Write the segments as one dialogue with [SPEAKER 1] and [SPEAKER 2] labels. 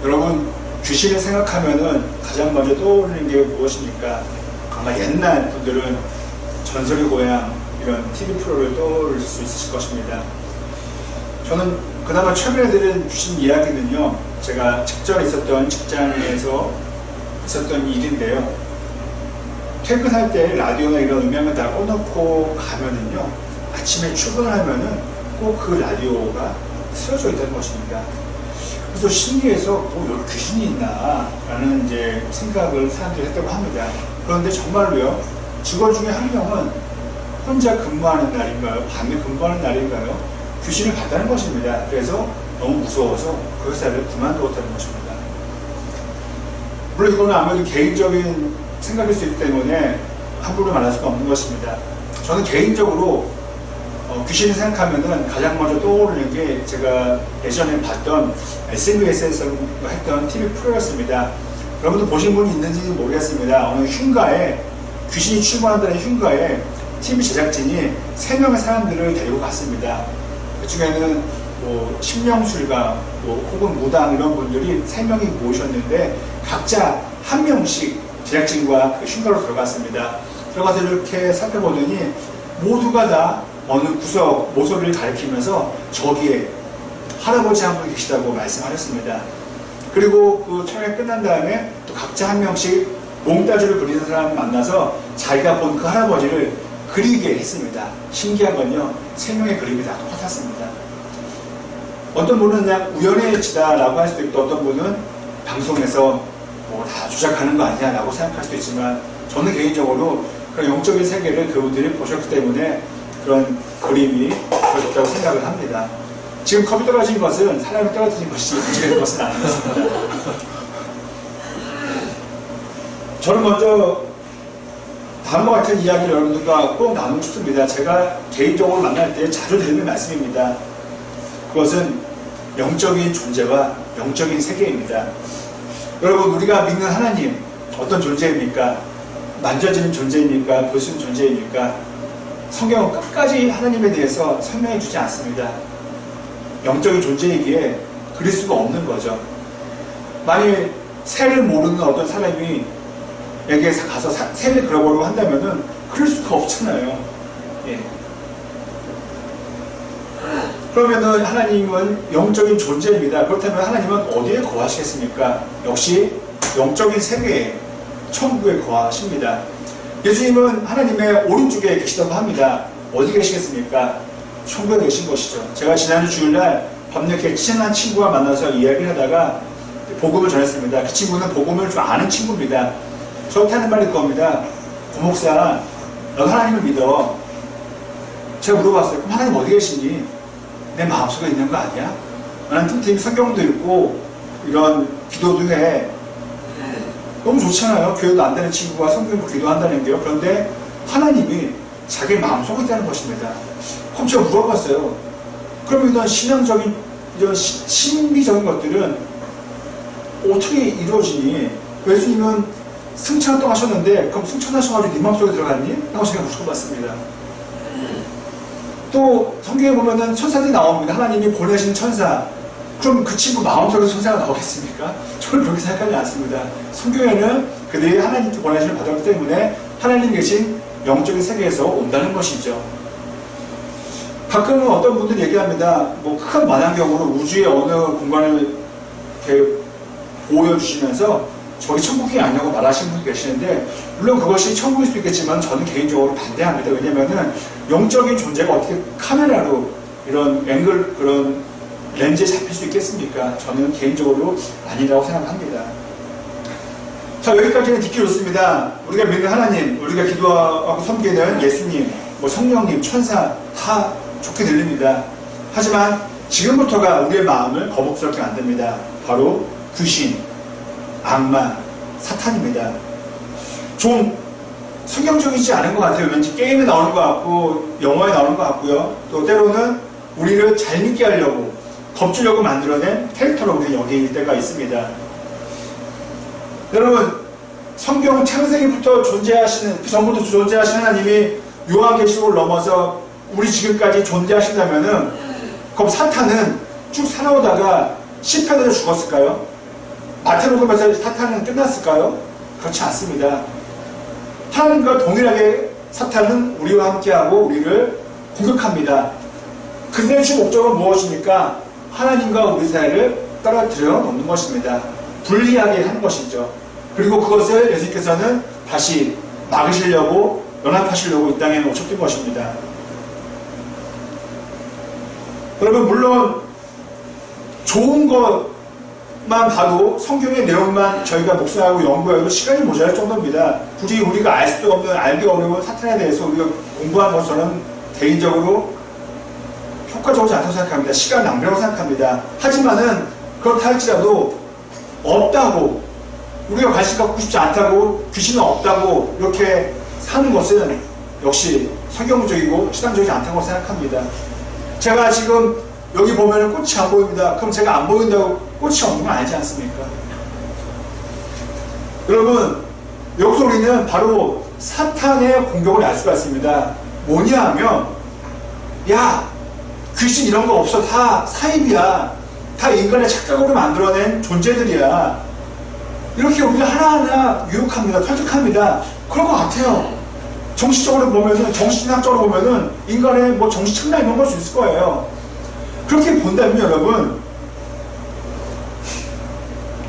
[SPEAKER 1] 여러분, 귀신을 생각하면은 가장 먼저 떠오르는 게 무엇입니까? 아마 옛날 분들은 전설의 고향 이런 TV 프로를 떠올릴 수 있으실 것입니다. 저는 그나마 최근에 들은 귀신 이야기는요, 제가 직접 있었던 직장에서 있었던 일인데요. 퇴근할 때 라디오나 이런 음향을 다 꺼놓고 가면은요, 아침에 출근하면은 꼭 그 라디오가 틀어져 있다는 것입니다. 그래서 신기해서 여기 귀신이 있나 라는 이제 생각을 사람들이 했다고 합니다. 그런데 정말로요, 직원 중에 한 명은 혼자 근무하는 날인가요? 밤에 근무하는 날인가요? 귀신을 봤다는 것입니다. 그래서 너무 무서워서 그 회사를 그만두었다는 것입니다. 물론 이거는 아무래도 개인적인 생각일 수 있기 때문에 함부로 말할 수가 없는 것입니다. 저는 개인적으로 귀신을 생각하면은 가장 먼저 떠오르는 게 제가 예전에 봤던 SBS에서 했던 TV 프로였습니다. 여러분들 보신 분이 있는지 모르겠습니다. 어느 흉가에, 귀신이 출몰한다는 흉가에 TV 제작진이 3명의 사람들을 데리고 갔습니다. 그 중에는 신명술가 혹은 무당 이런 분들이 3명이 모이셨는데 각자 한 명씩 제작진과 그 흉가로 들어갔습니다. 들어가서 이렇게 살펴보더니 모두가 다 어느 구석 모서리를 가리키면서 저기에 할아버지 한 분 계시다고 말씀하셨습니다. 그리고 그 촬영이 끝난 다음에 또 각자 한 명씩 몽따주를 그리는 사람 만나서 자기가 본 그 할아버지를 그리게 했습니다. 신기한 건요, 3명의 그림이 다 똑같았습니다. 어떤 분은 그냥 우연해지다라고 할 수도 있고, 어떤 분은 방송에서 다 조작하는 거 아니야 라고 생각할 수도 있지만, 저는 개인적으로 그런 영적인 세계를 그분들이 보셨기 때문에 그런 그림이 보셨다고 생각을 합니다. 지금 컵이 떨어진 것은 사람이 떨어뜨린 것이 움직이는 것은 아니었습니다. 저는 먼저 다음과 같은 이야기를 여러분들과 꼭 나누고 싶습니다. 제가 개인적으로 만날 때 자주 드리는 말씀입니다. 그것은 영적인 존재와 영적인 세계입니다. 여러분, 우리가 믿는 하나님 어떤 존재입니까? 만져지는 존재입니까? 볼 수 있는 존재입니까? 성경은 끝까지 하나님에 대해서 설명해 주지 않습니다. 영적인 존재이기에 그릴 수가 없는 거죠. 만일 새를 모르는 어떤 사람이 에게 가서 새를 그려보려고 한다면은 그릴 수가 없잖아요. 예. 그러면은 하나님은 영적인 존재입니다. 그렇다면 하나님은 어디에 거하시겠습니까? 역시 영적인 세계에, 천국에 거하십니다. 예수님은 하나님의 오른쪽에 계시다고 합니다. 어디 계시겠습니까? 천국에 계신 것이죠. 제가 지난주 주일날 밤늦게 친한 친구와 만나서 이야기를 하다가 복음을 전했습니다. 그 친구는 복음을 좀 아는 친구입니다. 저한테 하는 말이 그겁니다. 고목사, 너 하나님을 믿어. 제가 물어봤어요. 그럼 하나님 어디 계시니? 내 마음속에 있는 거 아니야? 나는 틈틈이 성경도 읽고 이런 기도도 해. 너무 좋잖아요. 교회도 안 되는 친구가 성경으로 기도한다는 게요. 그런데 하나님이 자기 마음속에 있다는 것입니다. 그럼 제가 물어봤어요. 그럼 이런 신앙적인, 이런 신비적인 것들은 어떻게 이루어지니? 예수님은 승천을 하셨는데, 그럼 승천하셔가지고 네 마음속에 들어갔니? 라고 제가 물어봤습니다. 또 성경에 보면은 천사들이 나옵니다. 하나님이 보내신 천사. 그럼 그 친구 마음속에 천사가 나오겠습니까? 저는 그렇게 생각하지 않습니다. 성경에는 그들이 하나님께 보내심을 받았기 때문에 하나님 계신 영적인 세계에서 온다는 것이죠. 가끔은 어떤 분들이 얘기합니다. 큰 만환경으로 우주의 어느 공간을 이렇게 보여주시면서 저기 천국이 아니라고 말하시는 분도 계시는데, 물론 그것이 천국일 수도 있겠지만 저는 개인적으로 반대합니다. 왜냐면은 영적인 존재가 어떻게 카메라로 이런 앵글, 그런 렌즈에 잡힐 수 있겠습니까? 저는 개인적으로 아니라고 생각합니다. 자, 여기까지는 듣기 좋습니다. 우리가 믿는 하나님, 우리가 기도하고 섬기는 예수님, 성령님, 천사 다 좋게 들립니다. 하지만 지금부터가 우리의 마음을 거북스럽게 만듭니다. 바로 귀신, 악마, 사탄입니다. 좀 성경적이지 않은 것 같아요. 왠지 게임에 나오는 것 같고 영화에 나오는 것 같고요. 또 때로는 우리를 잘 믿게 하려고 겁주려고 만들어낸 캐릭터로 우리 여길 때가 있습니다. 여러분, 성경은 창세기부터 존재하시는, 그 전부터 존재하시는 하나님이 요한계시록을 넘어서 우리 지금까지 존재하신다면은, 그럼 사탄은 쭉 살아오다가 실패해서 죽었을까요? 마태복음에서 사탄은 끝났을까요? 그렇지 않습니다. 하나님과 동일하게 사탄은 우리와 함께하고 우리를 공격합니다. 그들의 주 목적은 무엇입니까? 하나님과 우리 사이를 떨어뜨려 놓는 것입니다. 분리하게 하는 것이죠. 그리고 그것을 예수님께서는 다시 막으시려고, 연합하시려고 이 땅에 오셨던 것입니다. 여러분, 물론 좋은 것만 봐도 성경의 내용만 저희가 묵상하고 연구해도 시간이 모자랄 정도입니다. 굳이 우리가 알 수도 없는, 알기 어려운 사탄에 대해서 우리가 공부한 것은 개인적으로 효과적이지 않다고 생각합니다. 시간 낭비라고 생각합니다. 하지만은 그렇다 할지라도 없다고, 우리가 관심 갖고 싶지 않다고, 귀신은 없다고 이렇게 사는 것은 역시 성경적이고 신앙적이지 않다고 생각합니다. 제가 지금 여기 보면 꽃이 안 보입니다. 그럼 제가 안 보인다고 꽃이 없는 건 아니지 않습니까? 여러분, 여기서 우리는 바로 사탄의 공격을 알 수가 있습니다. 뭐냐 하면, 야, 귀신 이런 거 없어. 다 사입이야. 다 인간의 착각으로 만들어낸 존재들이야. 이렇게 우리가 하나하나 유혹합니다. 설득합니다. 그런 것 같아요. 정신적으로 보면은, 정신학적으로 보면은 인간의 뭐 정신착락 이런 걸 수 있을 거예요. 그렇게 본다면 여러분,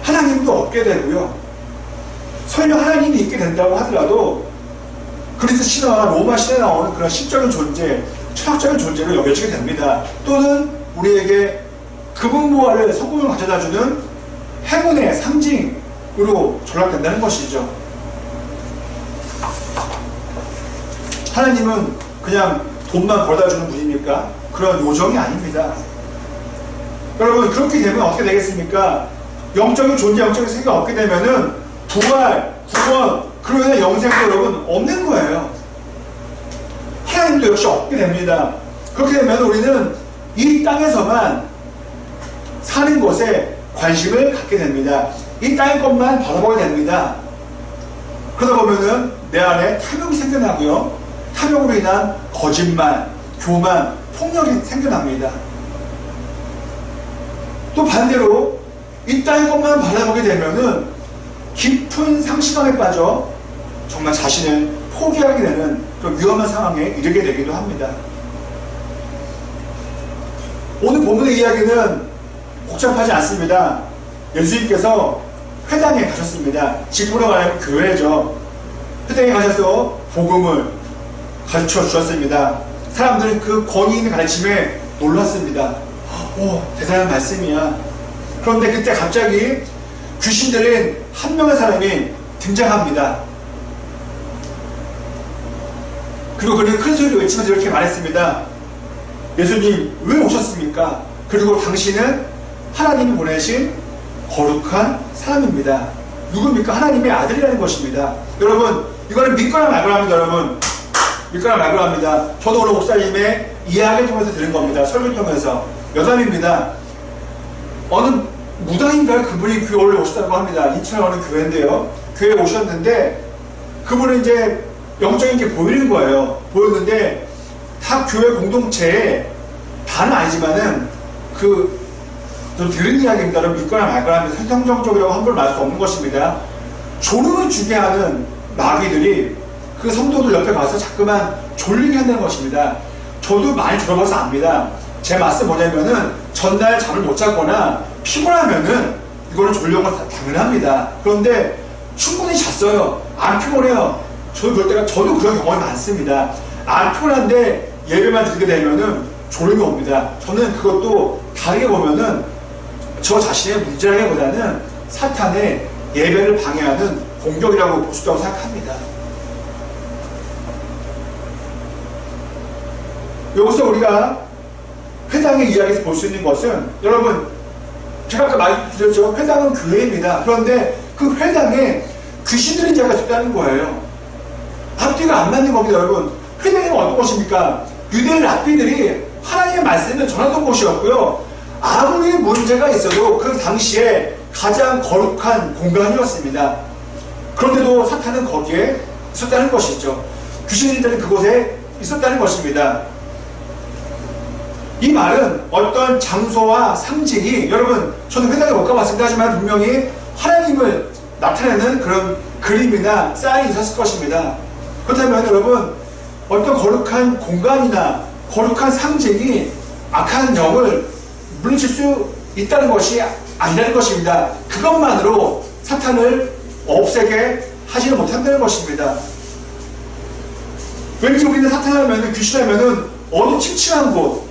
[SPEAKER 1] 하나님도 없게 되고요. 설령 하나님이 있게 된다고 하더라도 그리스 신화와 로마 신화에 나오는 그런 신적인 존재, 철학적인 존재로 여겨지게 됩니다. 또는 우리에게 금은보화를 성공을 가져다주는 행운의 상징으로 전락된다는 것이죠. 하나님은 그냥 돈만 벌어다주는 분입니까? 그런 요정이 아닙니다. 여러분, 그렇게 되면 어떻게 되겠습니까? 영적인 존재, 영적인 세계가 없게 되면은 부활, 구원, 그로 인해 영생도 여러분 없는 거예요. 하나님도 역시 없게 됩니다. 그렇게 되면 우리는 이 땅에서만 사는 것에 관심을 갖게 됩니다. 이 땅의 것만 바라보게 됩니다. 그러다 보면은 내 안에 탐욕이 생겨나고요. 탐욕으로 인한 거짓말, 교만, 폭력이 생겨납니다. 또 반대로 이 땅의 것만 바라보게 되면은 깊은 상실감에 빠져 정말 자신을 포기하게 되는 그런 위험한 상황에 이르게 되기도 합니다. 오늘 본문의 이야기는 복잡하지 않습니다. 예수님께서 회당에 가셨습니다. 지금으로 말하면 교회죠. 회당에 가셔서 복음을 가르쳐 주셨습니다. 사람들은 그 권위 있는 가르침에 놀랐습니다. 오, 대단한 말씀이야. 그런데 그때 갑자기 귀신 들린 한 명의 사람이 등장합니다. 그리고 그는 큰 소리로 외치면서 이렇게 말했습니다. 예수님, 왜 오셨습니까? 그리고 당신은 하나님이 보내신 거룩한 사람입니다. 누굽니까? 하나님의 아들이라는 것입니다. 여러분, 이거는 믿거나 말거나 합니다. 여러분, 믿거나 말거나 합니다. 저도 오늘 목사님의 이야기를 통해서 들은 겁니다. 설교를 통해서. 여담입니다. 어느 무당인가요? 그분이 교회에 원래 오셨다고 합니다. 인천에 어느 교회인데요. 교회에 오셨는데 그분은 이제 영적인 게 보이는 거예요. 보였는데 다 교회 공동체에 다는 아니지만은 좀 들은 이야기입니다. 믿거나 말거나 하면서 성경적이라고 함부로 말 수 없는 것입니다. 졸음을 주게 하는 마귀들이 그 성도들 옆에 가서 자꾸만 졸리게 한다는 것입니다. 저도 많이 들어봐서 압니다. 제 말씀 뭐냐면은 전날 잠을 못 잤거나 피곤하면은 이거는 졸려온 건 당연합니다. 그런데 충분히 잤어요. 안 피곤해요. 저도 그런 경험이 많습니다. 안 피곤한데 예배만 드리게 되면은 졸음이 옵니다. 저는 그것도 다르게 보면은 저 자신의 문제라기보다는 사탄의 예배를 방해하는 공격이라고 볼 수 있다고 생각합니다. 여기서 우리가 회당의 이야기에서 볼 수 있는 것은, 여러분, 제가 아까 말씀드렸죠. 회당은 교회입니다. 그런데 그 회당에 귀신들이 자가 있다는 거예요. 앞뒤가 안 맞는 겁니다, 여러분. 회당이 어떤 곳입니까? 유대 랍비들이 하나님의 말씀을 전하던 곳이었고요. 아무리 문제가 있어도 그 당시에 가장 거룩한 공간이었습니다. 그런데도 사탄은 거기에 있었다는 것이죠. 귀신들이 그곳에 있었다는 것입니다. 이 말은 어떤 장소와 상징이, 여러분 저는 회당에 못 가봤습니다 하지만 분명히 하나님을 나타내는 그런 그림이나 사인이 있었을 것입니다. 그렇다면 여러분, 어떤 거룩한 공간이나 거룩한 상징이 악한 영을 물리칠 수 있다는 것이 아니라는 것입니다. 그것만으로 사탄을 없애게 하지는 못한다는 것입니다. 왠지 우리는 사탄하면은, 귀신하면은 어느 칙칙한 곳,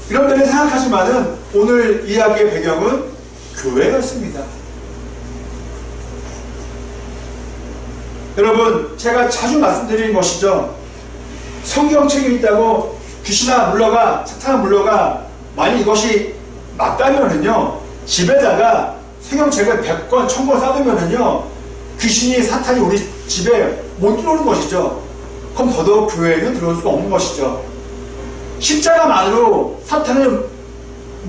[SPEAKER 1] 이런 데를 생각하지만은 오늘 이야기의 배경은 교회였습니다. 여러분, 제가 자주 말씀드리는 것이죠. 성경책이 있다고 귀신아 물러가, 사탄아 물러가, 만약 이것이 맞다면은요, 집에다가 성경책을 100권, 1000권 쌓으면은요, 귀신이, 사탄이 우리 집에 못 들어오는 것이죠. 그럼 더더욱 교회에는 들어올 수가 없는 것이죠. 십자가만으로 사탄을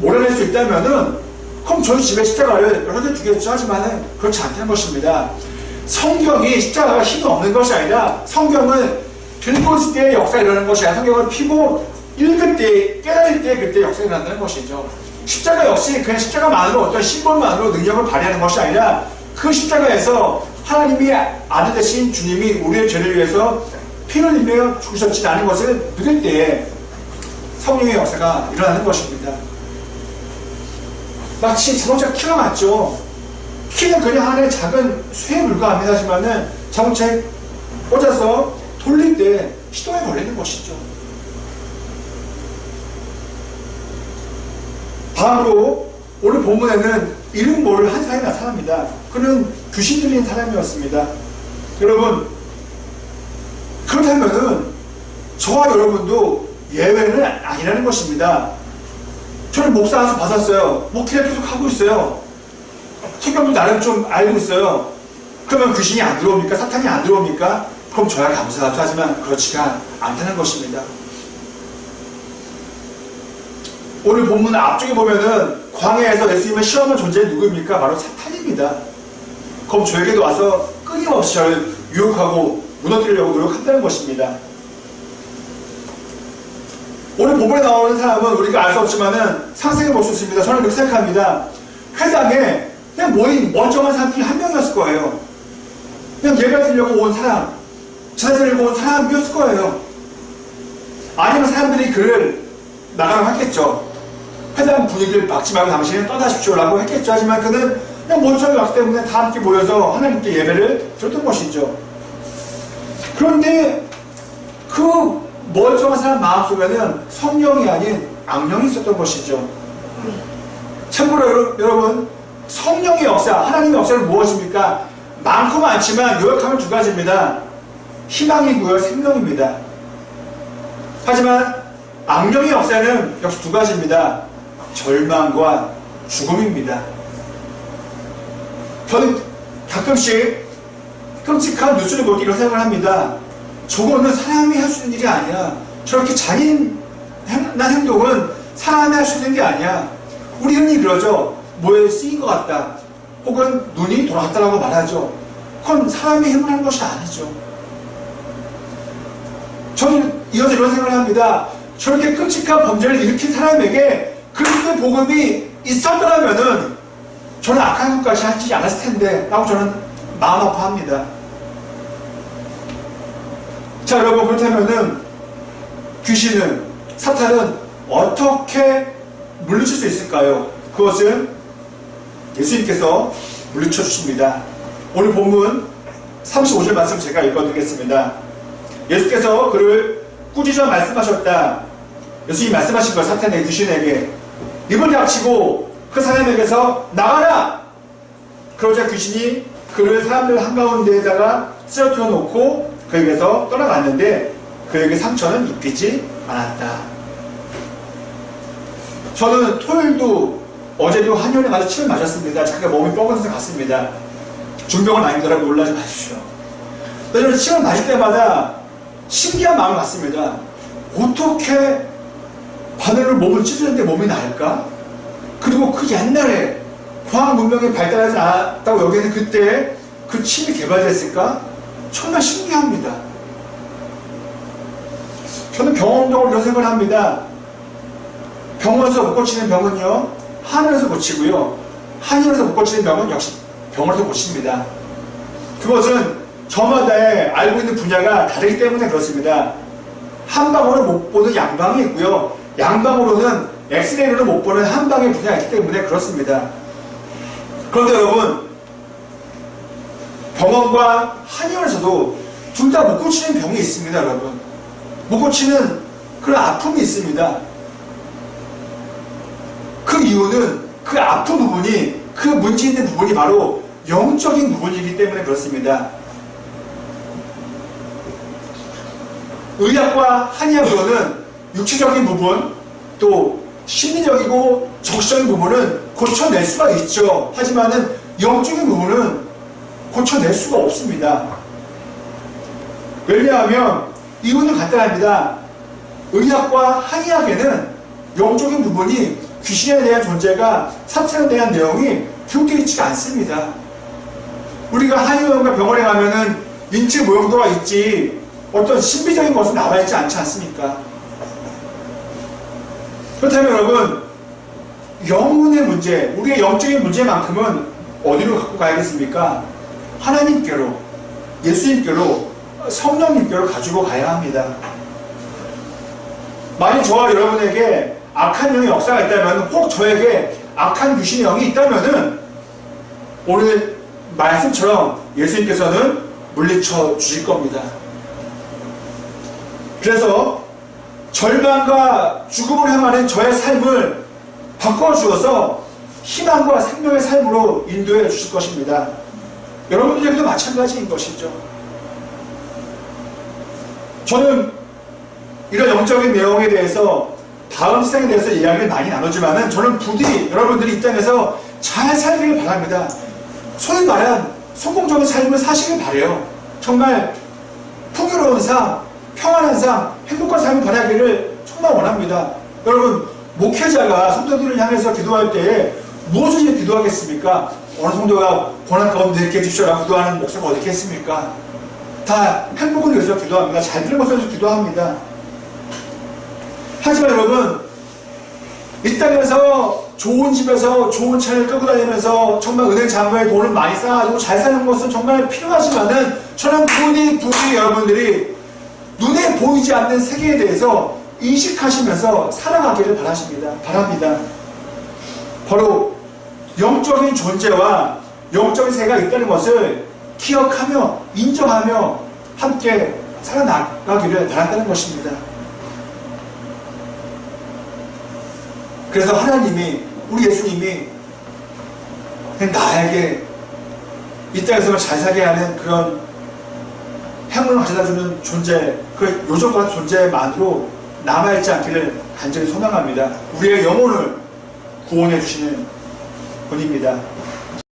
[SPEAKER 1] 몰아낼 수 있다면은, 그럼 저희 집에 십자가를 여러 개 두겠죠. 하지만은 그렇지 않다는 것입니다. 성경이 십자가가 힘이 없는 것이 아니라, 성경은 들고 있을 때의 역사가 일어나는 것이 아니라, 성경을 피고 읽을 때, 깨달을 때 그때 역사가 일어난다는 것이죠. 십자가 역시 그냥 십자가만으로, 어떤 심벌만으로 능력을 발휘하는 것이 아니라, 그 십자가에서 하나님이 아들 되신 주님이 우리의 죄를 위해서 피를 흘리며 죽으셨지라는 것을 믿을 때에 성령의 역사가 일어나는 것입니다. 마치 자동차 키가 맞죠. 키는 그냥 하나의 작은 쇠에 불과합니다. 하지만은 자동차에 꽂아서 돌릴 때 시동에 걸리는 것이죠. 바로 오늘 본문에는 이름 모를 한 사람이 나타납니다. 그는 귀신 들린 사람이었습니다. 여러분, 그렇다면은 저와 여러분도 예외는 아니라는 것입니다. 저는 목사 안에서 받았어요. 목회를 계속 하고 있어요. 성경도 나름 좀 알고 있어요. 그러면 귀신이 안 들어옵니까? 사탄이 안 들어옵니까? 그럼 저야 감사하죠. 하지만 그렇지가 않다는 것입니다. 오늘 본문 앞쪽에 보면은 광야에서 예수님을 시험한 존재는 누구입니까? 바로 사탄입니다. 그럼 저에게도 와서 끊임없이 저를 유혹하고 무너뜨리려고 노력한다는 것입니다. 오늘 본문에 나오는 사람은 우리가 알 수 없지만은 상상해 볼 수 있습니다. 저는 그렇게 생각합니다. 회당에 그냥 모인 멀쩡한 사람들이 한 명이었을 거예요. 그냥 예배 드리려고 온 사람, 제사 드리려고 온 사람이었을 거예요. 아니면 사람들이 그를 나가라고 했겠죠. 회당 분위기를 막지 말고 당신은 떠나십시오 라고 했겠죠. 하지만 그는 그냥 멀쩡히 왔기 때문에 다 함께 모여서 하나님께 예배를 드렸던 것이죠. 그런데 그 멀쩡한 사람 마음속에는 성령이 아닌 악령이 있었던 것이죠. 참고로 여러분, 성령의 역사, 하나님의 역사는 무엇입니까? 많고 많지만 요약하면 두 가지입니다. 희망이고요, 생명입니다. 하지만 악령의 역사는 역시 두 가지입니다. 절망과 죽음입니다. 저는 가끔씩 끔찍한 뉴스를 볼 때 이런 생각을 합니다. 저거는 사람이 할 수 있는 일이 아니야. 저렇게 잔인한 행동은 사람이 할 수 있는 게 아니야. 우리 흔히 그러죠. 뭐에 쓰인 것 같다. 혹은 눈이 돌아갔다라고 말하죠. 그건 사람이 힘을 하는 것이 아니죠. 저는 이어서 이런 생각을 합니다. 저렇게 끔찍한 범죄를 일으킨 사람에게 그리스도의 복음이 있었더라면은 저는 악한 것까지 하지 않았을 텐데 라고 저는 마음 아파합니다. 자, 여러분, 그렇다면은 귀신은, 사탄은 어떻게 물리칠 수 있을까요? 그것은 예수님께서 물리쳐 주십니다. 오늘 본문 35절 말씀 제가 읽어드리겠습니다. 예수께서 그를 꾸짖어 말씀하셨다. 예수님이 말씀하신 것, 사탄의 귀신에게 입을 닥치고 그 사람에게서 나가라! 그러자 귀신이 그를 사람들 한가운데에다가 쓰러뜨려 놓고 그에게서 떠나갔는데 그에게 상처는 입히지 않았다. 저는 토요일도 어제도 한의원에 가서 침을 맞았습니다. 잠깐 몸이 뻐근해서 갔습니다. 중병은 아니더라도 놀라지 마십시오. 저는 침을 맞을 때마다 신기한 마음을 갖습니다. 어떻게 바늘로 몸을 찌르는데 몸이 나을까? 그리고 그 옛날에 과학 문명이 발달하지 않았다고 여기는 그때 그 침이 개발됐을까? 정말 신기합니다. 저는 경험적으로 이런 생각을 합니다. 병원에서 못 고치는 병은요, 한의원에서 고치고요, 한의원에서 못 고치는 병은 역시 병원에서 고칩니다. 그것은 저마다의 알고 있는 분야가 다르기 때문에 그렇습니다. 한방으로 못 보는 양방이 있고요, 양방으로는 엑스레이로 못 보는 한방의 분야가 있기 때문에 그렇습니다. 그런데 여러분, 병원과 한의원에서도 둘 다 못 고치는 병이 있습니다. 여러분, 못 고치는 그런 아픔이 있습니다. 그 이유는 그 아픈 부분이, 그 문제 있는 부분이 바로 영적인 부분이기 때문에 그렇습니다. 의학과 한의학으로는 육체적인 부분, 또 심리적이고 정신적인 부분은 고쳐낼 수가 있죠. 하지만은 영적인 부분은 고쳐낼 수가 없습니다. 왜냐하면 이유는 간단합니다. 의학과 한의학에는 영적인 부분이, 귀신에 대한 존재가, 사탄에 대한 내용이 기록되어 있지가 않습니다. 우리가 한의원과 병원에 가면은 인체 모형도가 있지 어떤 신비적인 것은 나와 있지 않지 않습니까? 그렇다면 여러분, 영혼의 문제, 우리의 영적인 문제만큼은 어디로 갖고 가야겠습니까? 하나님께로, 예수님께로, 성령님께로 가지고 가야 합니다. 만약 저와 여러분에게 악한 영의 역사가 있다면, 혹 저에게 악한 귀신의 영이 있다면은 오늘 말씀처럼 예수님께서는 물리쳐 주실 겁니다. 그래서 절망과 죽음을 향하는 저의 삶을 바꿔주어서 희망과 생명의 삶으로 인도해 주실 것입니다. 여러분들에게도 마찬가지인 것이죠. 저는 이런 영적인 내용에 대해서 다음 시간에 대해서 이야기를 많이 나누지만은 저는 부디 여러분들이 이 땅에서 잘 살기를 바랍니다. 소위 말한 성공적인 삶을 사시길 바래요. 정말 풍요로운 삶, 평안한 삶, 행복한 삶을 바라기를 정말 원합니다. 여러분, 목회자가 성도들을 향해서 기도할 때에 무엇을 위해 기도하겠습니까? 어느 성도가 고난 가운데 이렇게 해주셔라 기도하는 목사가 어디 있겠습니까? 다 행복을 위해서 기도합니다. 잘 되는 것을 위해서 기도합니다. 하지만 여러분, 이 땅에서 좋은 집에서 좋은 차를 끌고 다니면서 정말 은행 잔고에 돈을 많이 쌓아가지고 잘 사는 것은 정말 필요하지만은 저는 부디 여러분들이 눈에 보이지 않는 세계에 대해서 인식하시면서 살아가기를 바랍니다. 바로 영적인 존재와 영적인 세계가 있다는 것을 기억하며 인정하며 함께 살아나가기를 바란다는 것입니다. 그래서 하나님이, 우리 예수님이 그냥 나에게 이 땅에서 잘 살게 하는 그런 행운을 가져다주는 존재, 그 요정과 존재만으로 남아있지 않기를 간절히 소망합니다. 우리의 영혼을 구원해 주시는 분입니다.